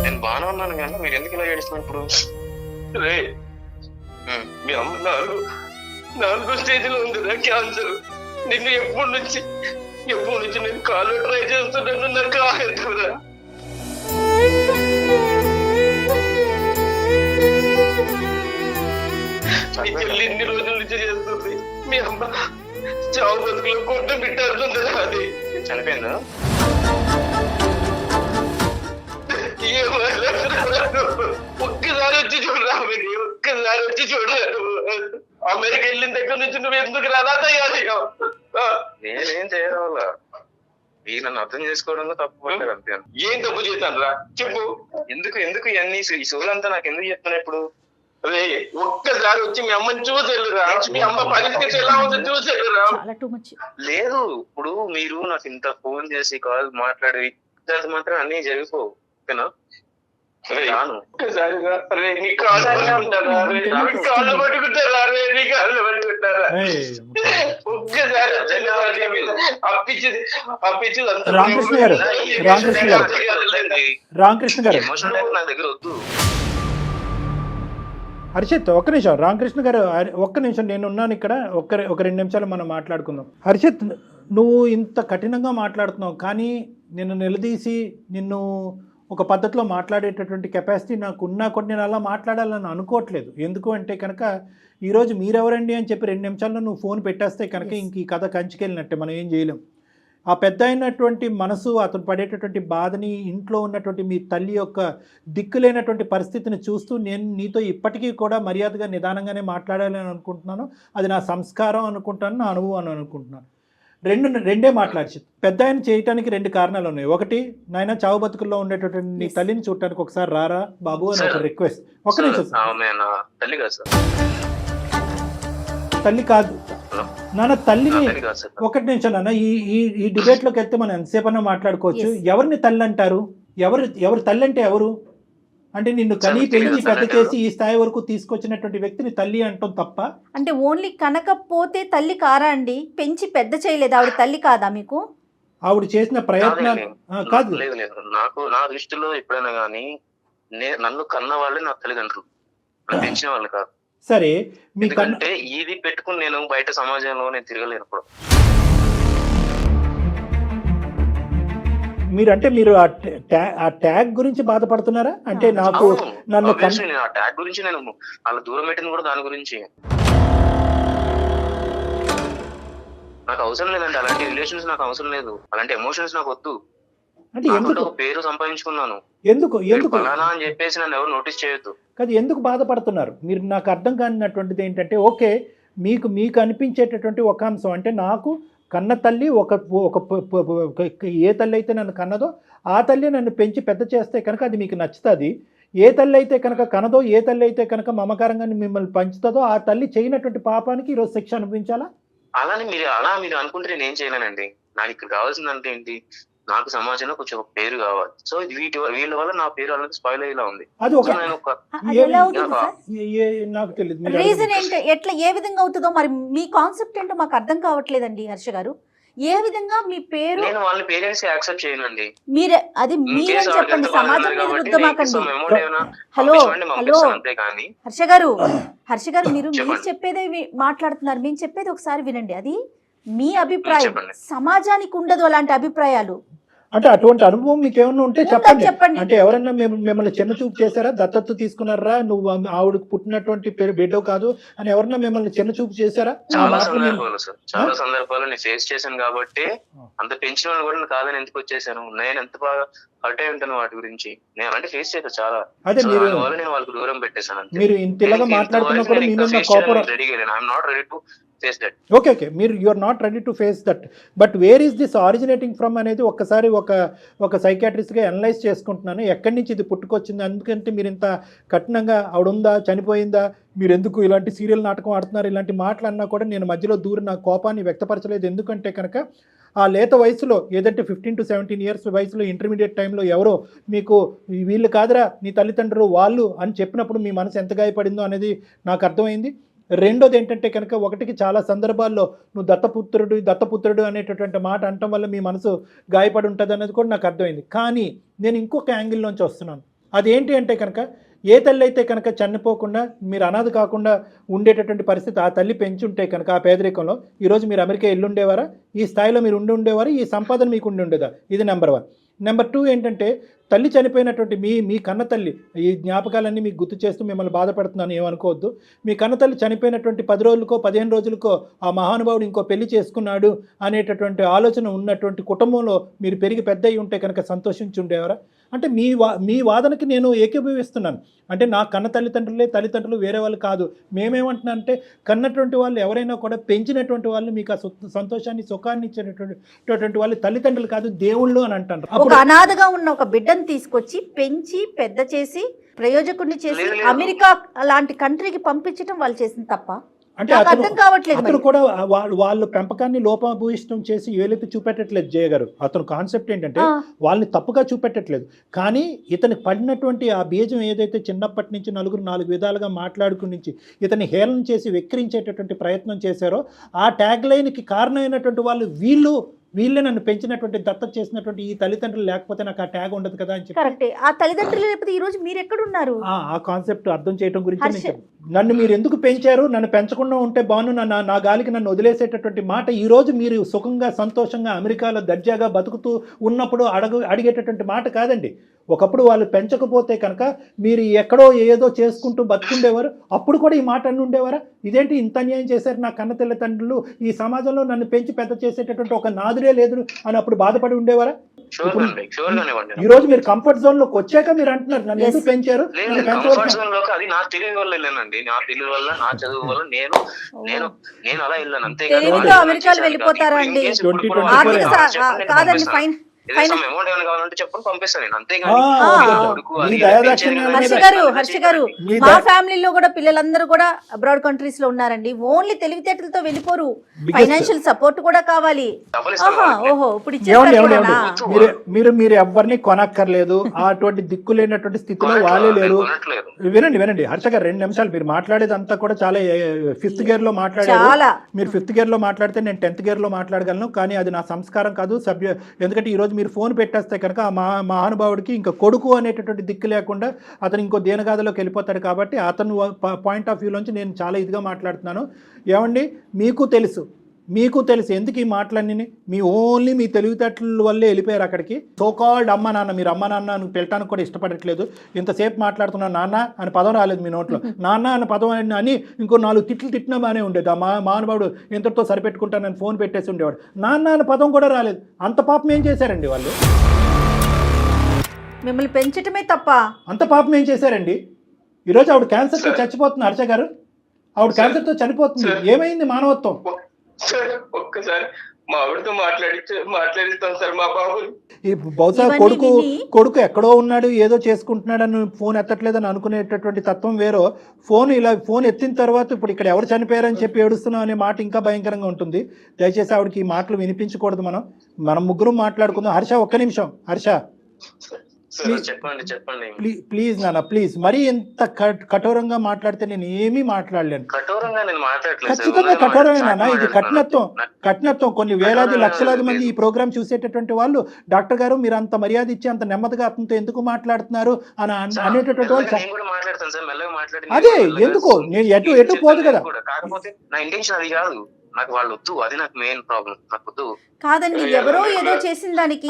నేను బాగానే ఉన్నాను కానీ మీరు ఎందుకు ఇలా ఏడుస్తున్నారు ఇప్పుడు? మీ అమ్మ 4వ స్టేజ్లో ఉందిరా క్యాన్సర్. నిన్ను ఎప్పటి నుంచి నేను కాలు ట్రై చేస్తున్నాను, నాకు ఆగదురా. మీ చెల్లి ఇన్ని రోజుల నుంచి చేస్తుంది. మీ అమ్మ చావు బతుకులు కొట్టు బిట్టాడుతుంది. అది చనిపోయిందా? ఒక్కసారి వచ్చి చూడరా, ఒక్కసారి వచ్చి చూడరాడు. అమెరికా వెళ్ళిన దగ్గర నుంచి నువ్వు ఎందుకు రాదా తయారయ్యావు? నేనేం చేయడం వల్ల నన్ను అర్థం చేసుకోవడంలో తప్పు పడ్డారు అంతే. ఏం తప్పు చేశాను రా చెప్పు. ఎందుకు ఇవన్నీ ఈ సోలంతా నాకు ఎందుకు చెప్తున్నా ఇప్పుడు? అదే ఒక్కసారి వచ్చి మీ అమ్మని చూసేళ్ళురా, మీ అమ్మ పరిస్థితి ఎలా ఉందో చూసేళ్ళురా. లేదు ఇప్పుడు మీరు నాకు ఇంత ఫోన్ చేసి కాల్ మాట్లాడి మాత్రం అన్ని జరిగిపో ఓకేనా? ఒక్కసారిగా నీ కాళ్ళు పట్టుకుంటారా, కాళ్ళు పట్టుకుంటారా, నీ కాళ్ళు పట్టుకుంటారా? ఒక్కసారి అప్పించి రామకృష్ణ గారు నా దగ్గర వద్దు. హర్షిత్ ఒక్క నిమిషం, రామకృష్ణ గారు ఒక్క నిమిషం, నేను ఉన్నాను ఇక్కడ. ఒక 2 నిమిషాలు మనం మాట్లాడుకుందాం. హర్షిత్, నువ్వు ఇంత కఠినంగా మాట్లాడుతున్నావు, కానీ నిన్ను నిలదీసి నిన్ను ఒక పద్ధతిలో మాట్లాడేటటువంటి కెపాసిటీ నాకు ఉన్నా కూడా నేను అలా మాట్లాడాలని అనుకోవట్లేదు. ఎందుకు అంటే కనుక ఈరోజు మీరెవరండి అని చెప్పి 2 నిమిషాల్లో నువ్వు ఫోన్ పెట్టేస్తే కనుక ఇంక ఈ కథ కంచుకెళ్ళినట్టే, మనం ఏం చేయలేం. ఆ పెద్ద అయినటువంటి మనసు, అతను పడేటటువంటి బాధని, ఇంట్లో ఉన్నటువంటి మీ తల్లి యొక్క దిక్కులేనటువంటి పరిస్థితిని చూస్తూ నేను నీతో ఇప్పటికీ కూడా మర్యాదగా నిదానంగానే మాట్లాడాలని అనుకుంటున్నాను. అది నా సంస్కారం అనుకుంటాను, నా అనుభవం అనుకుంటున్నాను. రెండే మాట్లాడి పెద్ద ఆయన చేయటానికి 2 కారణాలు ఉన్నాయి. ఒకటి, నాయన చావు బతుకుల్లో ఉండేటటువంటి నీ తల్లిని చూడటానికి ఒకసారి రారా బాబు అని ఒక రిక్వెస్ట్. ఒక నిమిషం, తల్లి కాదు నాన్న, తల్లిని. ఒకటి నిమిషం నాన్న, ఈ డిబేట్లోకి వెళ్తే మనం ఎంతసేపైనా మాట్లాడుకోవచ్చు. ఎవరిని తల్లి అంటారు? ఎవరు తల్లి అంటే ఎవరు? అంటే నిన్ను కనీ పెంచి పెద్ద చేసి ఈ స్థాయి వరకు తీసుకొచ్చినటువంటి వ్యక్తిని తల్లి అంటాం తప్ప. అంటే ఓన్లీ కనకపోతే తల్లి కారా అండి? పెంచి పెద్ద చేయలేదు, ఆవిడ తల్లి కాదా మీకు? ఆవిడ చేసిన ప్రయత్నాలు కాదు. లేదు నాకు నా దృష్టిలో ఎప్పుడైనా కానీ నన్ను కన్న వాళ్ళే నా తల్లిదండ్రులు, పెంచిన వాళ్ళు కాదు. సరే, మీకంటే ఇది పెట్టుకుని నేను బయట సమాజంలో నేను తిరగలేను. మీరు ఆ ట్యాగ్ గురించి బాధపడుతున్నారా? అంటే నాకు నన్ను ఆ ట్యాగ్ గురించి నేను వాళ్ళ దూరం పెట్టింది కూడా దాని గురించి. నాకు అవసరం లేదండి అలాంటి రిలేషన్స్, నాకు అవసరం లేదు అలాంటి ఎమోషన్స్, నాకు వద్దు. అంటే ఎందుకు పేరు సంపాదించుకున్నాను, ఎందుకు ఫలానా అని చెప్పేసి నన్ను ఎవరు నోటీస్ చేయొద్దు. కాదు, ఎందుకు బాధపడుతున్నారు మీరు? నాకు అర్థం కానిటువంటిది ఏంటంటే, ఓకే మీకు అనిపించేటటువంటి ఒక అంశం అంటే, నాకు కన్న తల్లి ఒక ఏ తల్లి అయితే నన్ను కన్నదో ఆ తల్లి నన్ను పెంచి పెద్ద చేస్తే కనుక అది మీకు నచ్చుతుంది. ఏ తల్లి అయితే కనుక కనదో, ఏ తల్లి అయితే కనుక మమకారంగా మిమ్మల్ని పంచుతుందో ఆ తల్లి చేయనటువంటి పాపానికి ఈరోజు శిక్ష అనిపించాలా? అలా మీరు అనుకుంటే నేను ఏం చేయలేనండి. నాకు ఇక్కడ కావాల్సిందంటే ఏంటి, నాకు సమాజంలో కొంచెం పేరు కావాలి. సో వీళ్ళ వల్ల నా పేరు అనేది స్పాయిల్ అయ్యేలా ఉంది. అది నాకు తెలియదు రీజన్ ఏంటి, ఎట్లా ఏ విధంగా అవుతుందో మరి మీ కాన్సెప్ట్ ఏంటో మాకు అర్థం కావట్లేదండి హర్ష గారు. ఏ విధంగా మీ పేరు? నేను వాళ్ళ పేరెంట్స్ యాక్సెప్ట్ చేయనండి. మీరే అది మీరే చెప్పండి, సమాజం మీద రుద్దమాకండి. హలో హర్ష గారు మీరు చెప్పేదే మాట్లాడుతున్నారు, మేము చెప్పేది ఒకసారి వినండి. అది మీ అభిప్రాయం, సమాజానికి ఉండదు అలాంటి అభిప్రాయాలు. అంటే అటువంటి అనుభవం మీకు ఏమన్నా ఉంటే చెప్పండి. అంటే ఎవరన్నా మిమ్మల్ని చిన్న చూపు చేశారా? దత్తత తీసుకున్నారా? నువ్వు ఆవిడకు పుట్టినటువంటి బిడ్డో కాదు అని ఎవరన్నా మిమ్మల్ని చిన్న చూపు చేశారా? చాలా సందర్భాలు నేను ఫేస్ చేశాను కాబట్టి అంత పెంచిన వాళ్ళు కూడా కాదని ఎందుకు వచ్చేసాను. నేను ఎంత బాగా హర్ట్ అయి ఉంటాను వాటి గురించి. నేను అలాంటి ఫేస్ చేశాను చాలా. అదే నేను వాళ్ళకి దూరం పెట్టేశాను. మీరు ఇంతలాగా మాట్లాడుతున్నప్పుడు I'm not ready to face that. Okay, you are not ready to face that. But where is this originating from అనేది ఒక్కసారి ఒక సైకాట్రిస్ట్గా అనలైజ్ చేసుకుంటున్నాను. ఎక్కడి నుంచి ఇది పుట్టుకొచ్చింది? అందుకంటే మీరు ఇంత కఠినంగా ఆవిడుందా, చనిపోయిందా, మీరు ఎందుకు ఇలాంటి సీరియల్ నాటకం ఆడుతున్నారు, ఇలాంటి మాటలు అన్నా కూడా నేను మధ్యలో దూరి నా కోపాన్ని వ్యక్తపరచలేదు. ఎందుకంటే కనుక ఆ లేత వయసులో, ఏదంటే 15 to 17 years వయసులో, ఇంటర్మీడియట్ టైంలో ఎవరో మీకు వీళ్ళు కాదురా నీ తల్లిదండ్రులు వాళ్ళు అని చెప్పినప్పుడు మీ మనసు ఎంత గాయపడిందో అనేది నాకు అర్థమైంది. రెండోది ఏంటంటే కనుక, ఒకటికి చాలా సందర్భాల్లో నువ్వు దత్తపుత్రుడు అనేటటువంటి మాట అనటం వల్ల మీ మనసు గాయపడి ఉంటుంది అనేది కూడా నాకు అర్థమైంది. కానీ నేను ఇంకొక యాంగిల్లోంచి వస్తున్నాను. అదేంటి అంటే కనుక, ఏ తల్లి అయితే కనుక చనిపోకుండా మీరు అనాథ కాకుండా ఉండేటటువంటి పరిస్థితి ఆ తల్లి పెంచుంటే కనుక ఆ పేదరికంలో ఈరోజు మీరు అమెరికా వెళ్ళుండేవారా? ఈ స్థాయిలో మీరు ఉండేవారా? ఈ సంపాదన మీకు ఉండేదా? ఇది నెంబర్ 1. నెంబర్ 2 ఏంటంటే, తల్లి చనిపోయినటువంటి మీ కన్న తల్లి, ఈ జ్ఞాపకాలన్నీ మీకు గుర్తు చేస్తూ మిమ్మల్ని బాధపడుతున్నాను, ఏమనుకోవద్దు. మీ కన్న తల్లి చనిపోయినటువంటి 10 రోజులకో 15 రోజులకో ఆ మహానుభావుడు ఇంకో పెళ్లి చేసుకున్నాడు అనేటటువంటి ఆలోచన ఉన్నటువంటి కుటుంబంలో మీరు పెరిగి పెద్ద అయి ఉంటే కనుక సంతోషించి ఉండేవారా? అంటే మీ వాదనకి నేను ఏకీభవిస్తున్నాను. అంటే నా కన్న తల్లిదండ్రులు వేరే వాళ్ళు కాదు. మేమేమంటున్నా అంటే కన్నటువంటి వాళ్ళు ఎవరైనా కూడా పెంచినటువంటి వాళ్ళు మీకు ఆ సంతోషాన్ని సుఖాన్ని ఇచ్చేటటువంటి వాళ్ళు తల్లిదండ్రులు కాదు, దేవుళ్ళు అని అంటారు. ఒక అనాథగా ఉన్న ఒక బిడ్డను తీసుకొచ్చి పెంచి పెద్ద చేసి ప్రయోజకుడిని చేసి అమెరికా లాంటి కంట్రీకి పంపించడం వాళ్ళు చేసిన తప్ప అంటే అర్థం కావట్లేదు. అతను కూడా వాళ్ళు పెంపకాన్ని లోపభూయిష్టం చేసి ఏలెత్తి చూపెట్టట్లేదు జయ గారు. అతను కాన్సెప్ట్ ఏంటంటే వాళ్ళని తప్పుగా చూపెట్టట్లేదు, కానీ ఇతనికి పడినటువంటి ఆ బీజం ఏదైతే చిన్నప్పటి నుంచి నలుగురు 4 విధాలుగా మాట్లాడుకుని నుంచి ఇతన్ని హేళన చేసి వెక్కిరించేటటువంటి ప్రయత్నం చేశారో ఆ ట్యాగ్ లైన్కి కారణమైనటువంటి వాళ్ళు వీళ్ళే నన్ను పెంచినటువంటి దత్తత చేసినటువంటి ఈ తల్లిదండ్రులు లేకపోతే నాకు ఆ ట్యాగ్ ఉండదు కదా అని చెప్పి. కరెక్టే. ఆ తల్లిదండ్రులు లేకపోతే ఈ రోజు మీరు ఎక్కడున్నారు? ఆ కాన్సెప్ట్ అర్థం చేయడం గురించి నన్ను మీరు ఎందుకు పెంచారు, నన్ను పెంచకుండా ఉంటే బాను, నా గాలికి నన్ను వదిలేసేటటువంటి మాట ఈ రోజు మీరు సుఖంగా సంతోషంగా అమెరికాలో దర్జాగా బతుకుతూ ఉన్నప్పుడు అడిగేటటువంటి మాట కాదండి. ఒకప్పుడు వాళ్ళు పెంచకపోతే కనుక మీరు ఎక్కడో ఏదో చేసుకుంటూ బతుకుండేవారు. అప్పుడు కూడా ఈ మాట అన్ని ఉండేవారా? ఇదేంటి ఇంత అన్యాయం చేశారు నా కన్న తల్లిదండ్రులు, ఈ సమాజంలో నన్ను పెంచి పెద్ద చేసేటటువంటి ఒక నాదురే లేదు అని అప్పుడు బాధపడి ఉండేవారా? ఈ రోజు మీరు కంఫర్ట్ జోన్ లోకి వచ్చాక మీరు అంటున్నారు నన్ను ఎందుకు పెంచారు. అది నా తెలివి వల్ల వెళ్ళానండి, నా తెలివి వల్ల, నా చదువు వల్ల నేను అలా వెళ్ళాను అంతే. అమెరికాలో వెళ్ళిపోతారా అండి? కాదండి, ఫైన్ హర్ష గారు మా ఫ్యామిలీలో కూడా పిల్లలందరూ కూడా అబ్రాడ్ కంట్రీస్ లో ఉన్నారండి. ఓన్లీ తెలివితేటలతో వెళ్ళిపోరు, ఫైనాన్షియల్ సపోర్ట్ కూడా కావాలి. ఓహో, ఇప్పుడు మీరు ఎవరిని కొనక్కర్లేదు, అటువంటి దిక్కు లేనటువంటి స్థితిలో వాళ్ళే లేరు. వినండి హర్ష గారు, 2 నిమిషాలు. మీరు మాట్లాడేది అంతా కూడా చాలా 5th గేర్ లో మాట్లాడారు. మీరు 5th గేర్ లో మాట్లాడితే నేను 10th గేర్ లో మాట్లాడగలను, కానీ అది నా సంస్కారం కాదు. ఎందుకంటే ఈరోజు మీరు ఫోన్ పెట్టేస్తే కనుక ఆ మహానుభావుడికి ఇంకా కొడుకు అనేటటువంటి దిక్కు లేకుండా అతను ఇంకో దేనగాథలోకి వెళ్ళిపోతాడు. కాబట్టి అతను పాయింట్ ఆఫ్ వ్యూలోంచి నేను చాలా ఇదిగా మాట్లాడుతున్నాను. ఏమండి, మీకు తెలుసు ఎందుకు ఈ మాటలన్నీ ఓన్లీ మీ తెలివితేటల వల్లే వెళ్ళిపోయారు అక్కడికి. సోకాల్డ్ అమ్మ నాన్న, మీరు అమ్మ నాన్న అని పిలటానికి కూడా ఇష్టపడట్లేదు. ఇంతసేపు మాట్లాడుతున్నా నాన్న అని పదం రాలేదు మీ నోట్లో. నాన్న అనే పదం అని ఇంకో 4 తిట్లు తిట్టినా బాగానే ఉండేది. ఆ మహానుభావుడు ఇంతటితో సరిపెట్టుకుంటానని ఫోన్ పెట్టేసి ఉండేవాడు. నాన్న అనే పదం కూడా రాలేదు. అంత పాపం ఏం చేశారండి వాళ్ళు? మిమ్మల్ని పెంచటమే తప్ప అంత పాపం ఏం చేశారండి? ఈరోజు ఆవిడ క్యాన్సర్తో చచ్చిపోతుంది. హర్ష గారు, ఆవిడ క్యాన్సర్తో చనిపోతుంది. ఏమైంది మానవత్వం? ఒక్కసారి మా ఆవిడతో మాట్లాడిస్తాం సార్ మా బాబుని. ఈ బహుశా కొడుకు ఎక్కడో ఉన్నాడు, ఏదో చేసుకుంటున్నాడని ఫోన్ ఎత్తట్లేదని అనుకునేటటువంటి తత్వం వేరో, ఫోన్ ఎత్తిన తర్వాత ఇప్పుడు ఇక్కడ ఎవరు చనిపోయారని చెప్పి ఏడుస్తున్నాం అనే మాట ఇంకా భయంకరంగా ఉంటుంది. దయచేసి ఆవిడకి ఈ మాటలు వినిపించకూడదు. మనం ముగ్గురు మాట్లాడుకుందాం. హర్ష, ఒక్క నిమిషం. హర్ష చెప్పండి ప్లీజ్ నాన్న, ప్లీజ్. మరీ ఎంత కఠోరంగా మాట్లాడితే నేను ఏమీ మాట్లాడలేను. ఖచ్చితంగా కఠోరమే నాన్న. ఇది కఠినత్వం. కొన్ని వేలాది లక్షలాది మంది ఈ ప్రోగ్రామ్ చూసేటటువంటి వాళ్ళు, డాక్టర్ గారు మీరు అంత మర్యాద ఇచ్చి అంత నెమ్మదిగా అతనితో ఎందుకు మాట్లాడుతున్నారు అని అనేటటువంటి వాళ్ళు. అదే ఎందుకు నేను ఎటు పోదు కదా. కాకపోతే నా ఇంటెన్షన్ అది కాదు, నాకు వాళ్ళు వద్దు, అది నాకు మెయిన్ ప్రాబ్లం. నాకు వద్దు కాదండి, ఎవరో ఏదో చేసిన దానికి.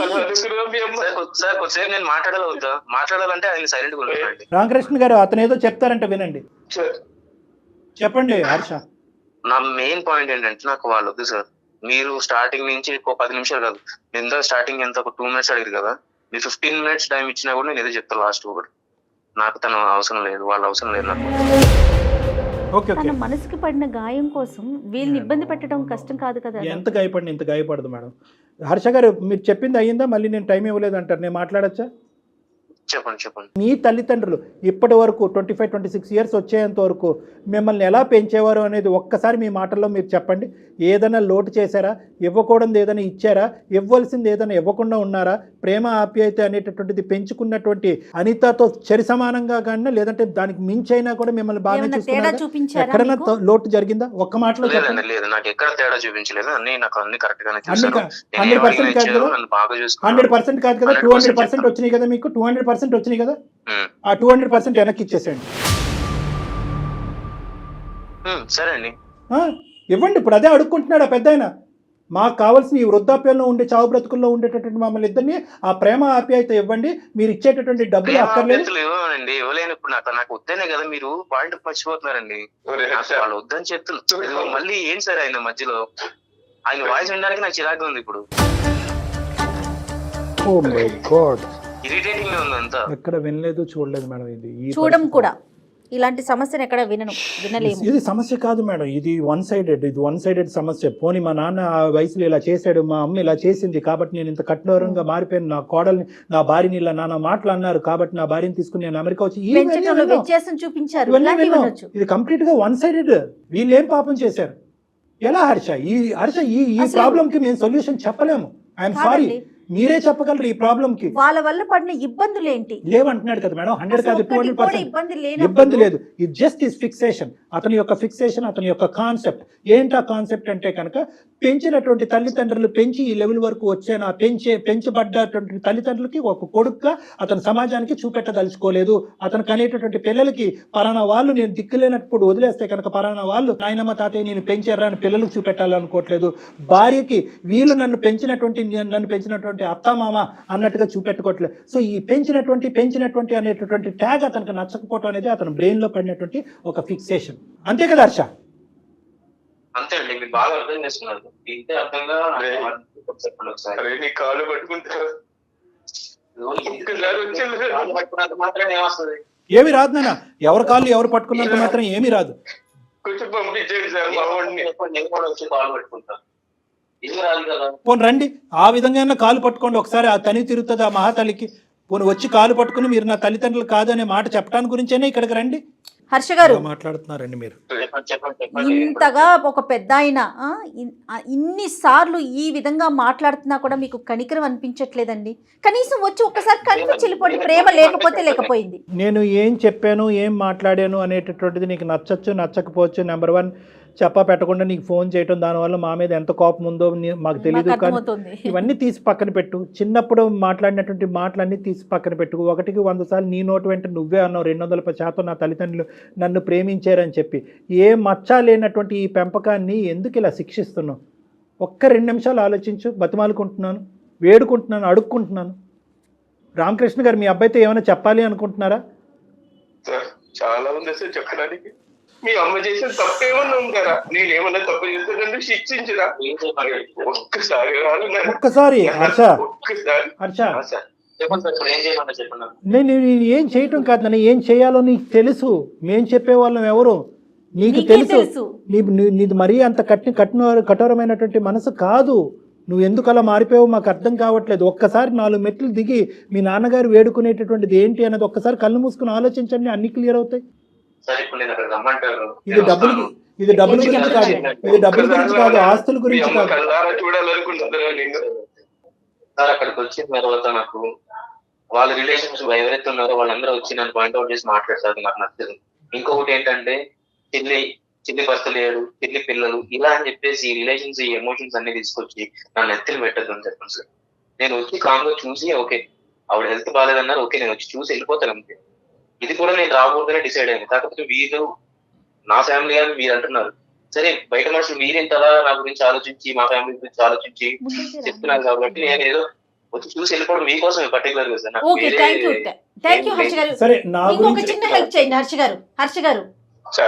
సార్ కొద్దిసేపు నేను మాట్లాడాలంటే ఆయన సైలెంట్ గా ఉంటానండి. రామకృష్ణ గారు, అతను ఏదో చెప్తారంట, వినండి. చెప్పండి హర్ష. నా మెయిన్ పాయింట్ ఏంటంటే నాకు వాళ్ళు వద్దు సార్. మీరు స్టార్టింగ్ నుంచి 10 నిమిషాలు కాదు, ఎంత స్టార్టింగ్ ఎంత ఒక 2 minutes అడిగారు కదా, మీరు 15 minutes టైం ఇచ్చినా కూడా నేను ఏదో చెప్తాను లాస్ట్ ఒకటి. నాకు తన అవసరం లేదు, వాళ్ళ అవసరం లేదు నాకు. తన మనసుకి పడిన గాయం కోసం వీళ్ళని ఇబ్బంది పెట్టడం కష్టం కాదు కదా. ఎంత గాయపడిన ఇంత గాయపడదు మేడం. హర్ష గారు, మీరు చెప్పింది అయ్యిందా? మళ్ళీ నేను టైం ఇవ్వలేదు అంటారు, నేను మాట్లాడచ్చా? చెప్పండి. మీ తల్లిదండ్రులు ఇప్పటి వరకు 25-26 ఇయర్స్ వచ్చేంత వరకు మిమ్మల్ని ఎలా పెంచేవారు అనేది ఒక్కసారి మీ మాటల్లో మీరు చెప్పండి. ఏదైనా లోటు చేశారా? ఇవ్వకూడదు ఏదైనా ఇచ్చారా? ఇవ్వాల్సింది ఏదైనా ఇవ్వకుండా ఉన్నారా? ప్రేమ ఆప్యాయత అనేటటువంటిది పెంచుకున్నటువంటి అనితతో చరి సమానంగా కానీ, లేదంటే దానికి మించైనా కూడా మిమ్మల్ని బాగా చూసుకున్నారా? ఎక్కడైనా లోటు జరిగిందా? ఒక్క మాటలో చెప్పండి. 100% కాదు కదా, 200% వచ్చినాయి కదా మీకు. 200% వచ్చినాయి కదా, ఆ 200% వెనక్కి ఇచ్చేసేయండి. సరే అండి, ఇవ్వండి. ఇప్పుడు అదే అడుక్కుంటున్నాడు ఆ పెద్దాయన. మాకు కావాల్సిన ఈ వృద్ధాప్యంలో ఉండే చావు బ్రతుకుల్లో ఉండేటటువంటి మమ్మల్ని ఇద్దరిని ఆ ప్రేమ ఆప్యాయత ఇవ్వండి. మీరు ఇచ్చేటటువంటి డబ్బులు అక్కర్లేదు. ఇవ్వనండి, ఇవ్వలేను. ఇప్పుడు నాకు వద్దనే కదా మీరు పాయింట్ మర్చిపోతున్నారండి. వాళ్ళు వద్దని చెప్తున్నారు మళ్ళీ ఏం సార్ ఆయన మధ్యలో ఆయన వాయిస్ వినడానికి నాకు చిరాకు ఉంది. ఇప్పుడు ఓ మై గాడ్, ఇరిటేటింగ్ గా ఉంది అంతా. ఎక్కడ వినలేదు చూడలేదు మేడం. ఇది చూడం కూడా ఇలాంటి సమస్యను ఎక్కడ వినలేము. ఇది సమస్య కాదు మేడం, ఇది వన్ సైడెడ్ సమస్య. పోనీ మా నాన్న ఆ వయసులో ఇలా చేశాడు, మా అమ్మ ఇలా చేసింది కాబట్టి నేను ఇంత కఠోరంగా మారిపోయాను, నా కోడల్ని నా భార్యని ఇలా నాన్న మాటలు అన్నారు కాబట్టి నా భార్యని తీసుకుని నేను అమెరికా వచ్చి వ్యత్యాసం చూపించారు. ఇది కంప్లీట్ గా వన్ సైడెడ్. వీళ్ళు ఏం పాపం చేశారు? ఎలా హర్ష ఈ ప్రాబ్లం కి మేము సొల్యూషన్ చెప్పలేము. ఐఎమ్ సారీ, మీరే చెప్పగలరు ఈ ప్రాబ్లం కి. వాళ్ళ వల్ల పడిన ఇబ్బందులు ఏంటి లేవంటున్నాడు కదా మేడం. 100 కాదు 200% ఇబ్బంది లేదు. ఇది జస్ట్ ఈస్ ఫిక్సేషన్. అతని యొక్క ఫిక్సేషన్, అతని యొక్క కాన్సెప్ట్. ఏంటా కాన్సెప్ట్ అంటే కనుక పెంచినటువంటి తల్లిదండ్రులు పెంచి ఈ లెవెల్ వరకు వచ్చే పెంచబడ్డటువంటి తల్లిదండ్రులకి ఒక కొడుకుగా అతను సమాజానికి చూపెట్టదలుచుకోలేదు. అతను కనేటటువంటి పిల్లలకి పలానా వాళ్ళు నేను దిక్కులేనప్పుడు వదిలేస్తే కనుక పలానా వాళ్ళు నాయనమ్మ తాతయ్య నేను పెంచారా అని పిల్లలకు చూపెట్టాలనుకోవట్లేదు. భార్యకి వీళ్ళు నన్ను పెంచినటువంటి అత్తమామ అన్నట్టుగా చూపెట్టుకోవట్లేదు. సో ఈ పెంచినటువంటి అనేటటువంటి ట్యాగ్ అతనికి నచ్చకపోవటం అనేది అతని బ్రెయిన్ లో పడినటువంటి ఒక ఫిక్సేషన్. అంతే కదా హర్ష? అంతే అండి, మీరు బాగా అర్థం చేసుకున్నారు. ఇంతే అర్థంగా కాలు పట్టుకుంటారు పట్టుకున్నంత మాత్రం ఏమొస్తుంది? ఏమి రాదు నాన్న, ఎవరి కాళ్ళు ఎవరు పట్టుకున్నంత మాత్రం ఏమీ రాదు. కొంచెం పంపించండి సార్ మా వాడిని. నేను కూడా వచ్చి కాలు పట్టుకుంటాను. ఇది రాదు కదా. పోనీ రండి, ఆ విధంగా కాలు పట్టుకోండి ఒకసారి. ఆ తని తిరుగుతుంది ఆ మహాతల్లికి. పోనీ వచ్చి కాలు పట్టుకుని మీరు నా తల్లిదండ్రులు కాదు అనే మాట చెప్పడానికి గురించేనే ఇక్కడికి రండి. హర్ష గారు మాట్లాడుతున్నారండి మీరు. ఇంతగా ఒక పెద్ద ఆయన ఇన్నిసార్లు ఈ విధంగా మాట్లాడుతున్నా కూడా మీకు కనికరం అనిపించట్లేదండి? కనీసం వచ్చి ఒక్కసారి కనిపించి వెళ్ళిపోండి. ప్రేమ లేకపోయింది. నేను ఏం చెప్పాను, ఏం మాట్లాడాను అనేటటువంటిది నీకు నచ్చచ్చు నచ్చకపోవచ్చు. నెంబర్ 1 చెప్పా పెట్టకుండా నీకు ఫోన్ చేయటం, దానివల్ల మా మీద ఎంత కోపం ఉందో మాకు తెలియదు. కానీ ఇవన్నీ తీసి పక్కన పెట్టు. చిన్నప్పుడు మాట్లాడినటువంటి మాటలన్నీ తీసి పక్కన పెట్టు. 1కి 100 సార్లు నీ నోటు వెంట నువ్వే అన్నావు 200% నా తల్లిదండ్రులు నన్ను ప్రేమించారని చెప్పి. ఏ మచ్చ లేనటువంటి ఈ పెంపకాన్ని ఎందుకు ఇలా శిక్షిస్తున్నావు? ఒక్క 2 నిమిషాలు ఆలోచించు. బతిమాలుకుంటున్నాను, వేడుకుంటున్నాను, అడుక్కుంటున్నాను. రామకృష్ణ గారు, మీ అబ్బాయితో ఏమైనా చెప్పాలి అనుకుంటున్నారా? సార్ చాలా ఉంది సార్ చెప్పడానికి. మీ అమ్మ చేసిన తప్పేమన్నా ఉందా? నేనేమన్నా తప్పు చేస్తానంటే శిక్షించరా? ఒక్కసారి హర్ష, నేను ఏం చేయటం కాదు నన్ను, ఏం చేయాలో నీకు తెలుసు. మేం చెప్పేవాళ్ళం ఎవరు నీకు తెలుసు. నీది మరీ అంత కఠోరమైనటువంటి మనసు కాదు. నువ్వు ఎందుకు అలా మారిపోయావు మాకు అర్థం కావట్లేదు. ఒక్కసారి 4 మెట్లు దిగి మీ నాన్నగారు వేడుకునేటటువంటిది ఏంటి అన్నది ఒక్కసారి కళ్ళు మూసుకుని ఆలోచించండి, అన్ని క్లియర్ అవుతాయి. ఇది డబ్బుల గురించి కాదు, ఆస్తుల గురించి కాదు. సార్ అక్కడికి వచ్చిన తర్వాత నాకు వాళ్ళ రిలేషన్స్ ఎవరైతే ఉన్నారో వాళ్ళందరూ వచ్చి నన్ను పాయింట్అవుట్ చేసి మాట్లాడతారు, నాకు నచ్చదు. ఇంకొకటి ఏంటంటే చిల్లి భర్త లేడు, చిల్లి పిల్లలు ఇలా అని చెప్పేసి ఈ రిలేషన్స్ ఈ ఎమోషన్స్ అన్ని తీసుకొచ్చి నన్ను ఎత్తులు పెట్టద్దు అని చెప్పండి సార్. నేను వచ్చి కామ్గా చూసి ఓకే ఆవిడ హెల్త్ బాగాలేదన్నారు, ఓకే నేను వచ్చి చూసి వెళ్ళిపోతాను అంతే. ఇది కూడా నేను రాకూడదనే డిసైడ్ అయింది. కాకపోతే వీళ్ళు నా ఫ్యామిలీ అని మీరు అంటున్నారు. సరే బయట మనుషులు మీరేంతలా నా గురించి ఆలోచించి మా ఫ్యామిలీ గురించి ఆలోచించి చెప్తున్నారు కాబట్టి నేను ఏదో వచ్చి చూసి వెళ్ళిపోవడం మీకోసం పర్టికులర్ గా సార్. చిన్న హెల్ప్ చేయండి హర్ష గారు.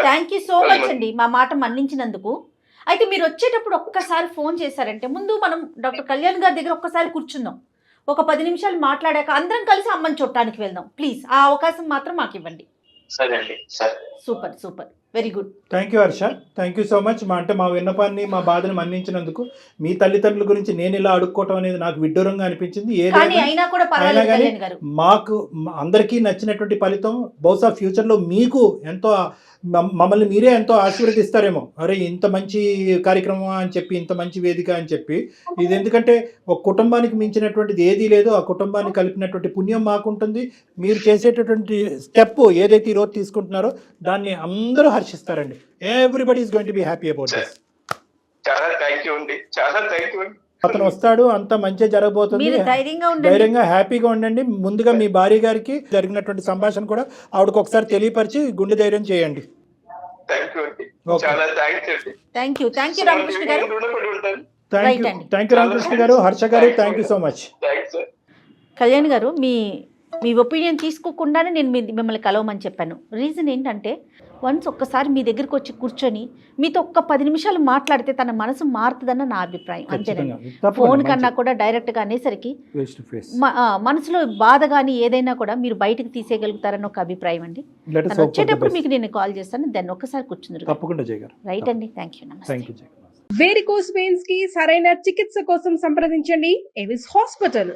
థ్యాంక్ యూ సో మచ్ అండి మా మాట మన్నించినందుకు. అయితే మీరు వచ్చేటప్పుడు ఒక్కసారి ఫోన్ చేశారంటే ముందు మనం డాక్టర్ కళ్యాణ్ గారి దగ్గర ఒక్కసారి కూర్చుందాం. ఒక 10 నిమిషాలు మాట్లాడాక అందరం కలిసి అమ్మని చూడటానికి వెళ్దాం ప్లీజ్. ఆ అవకాశం మాత్రం మాకు ఇవ్వండి. సరే అండి. Super very good. Thank you Harsha, thank you so much. మా విన్నపాన్ని మా బాధను మన్నించినందుకు. మీ తల్లిదండ్రుల గురించి నేను ఇలా అడుక్కోవటం అనేది నాకు విడ్డూరంగా అనిపించింది. అయినా కానీ మాకు అందరికీ నచ్చినటువంటి ఫలితం బహుశా ఫ్యూచర్లో మీకు ఎంతో మమ్మల్ని మీరే ఎంతో ఆశీర్వదిస్తారేమో. అరే ఇంత మంచి కార్యక్రమం అని చెప్పి, ఇంత మంచి వేదిక అని చెప్పి. ఇది ఎందుకంటే ఒక కుటుంబానికి మించినటువంటిది ఏదీ లేదు. ఆ కుటుంబాన్ని కలిపినటువంటి పుణ్యం మాకుంటుంది. మీరు చేసేటటువంటి స్టెప్ ఏదైతే ఈరోజు తీసుకుంటున్నారో దాన్ని అందరూ హర్షిస్తారండి. Everybody is going to be happy about this. చాలా థాంక్యూ అండి, చాలా థాంక్యూ. అతను వస్తాడు, అంత మంచిగా జరగబోతుంది. ధైర్యంగా హ్యాపీగా ఉండండి. ముందుగా మీ భార్య గారికి జరిగినటువంటి సంభాషణ కూడా ఆవిడకి ఒకసారి తెలియపరిచి గుండె ధైర్యం చేయండి. థ్యాంక్ యూ రామకృష్ణ గారు. థ్యాంక్ రైట్ యూ అండి. థ్యాంక్ యూ రామకృష్ణ గారు, హర్ష గారు, thank you so much. Thanks sir. Kalyan గారు, మీ ఒపీనియన్ తీసుకోకుండానే నేను మిమ్మల్ని కలవమని చెప్పాను. రీజన్ ఏంటంటే వన్స్ ఒక్కసారి మీ దగ్గరికి వచ్చి కూర్చొని మీతో ఒక్క 10 నిమిషాలు మాట్లాడితే తన మనసు మారుతుందన్న నా అభిప్రాయం. అంతేనండి. ఫోన్ కన్నా కూడా డైరెక్ట్గా అనేసరికి ఫేస్ టు ఫేస్. మనసులో బాధ కానీ ఏదైనా కూడా మీరు బయటకు తీసేయగలుగుతారని ఒక అభిప్రాయం అండి. తను వచ్చేటప్పుడు మీకు నేను కాల్ చేస్తాను, దాన్ని ఒక్కసారి కూర్చుందరు. తప్పకుండా జయ గారు. రైట్ అండి, థ్యాంక్ యూ, నమస్తే. Thank you Jaya. Varicose veins కి సరైన చికిత్స కోసం సంప్రదించండి ఎవిస్ హాస్పిటల్.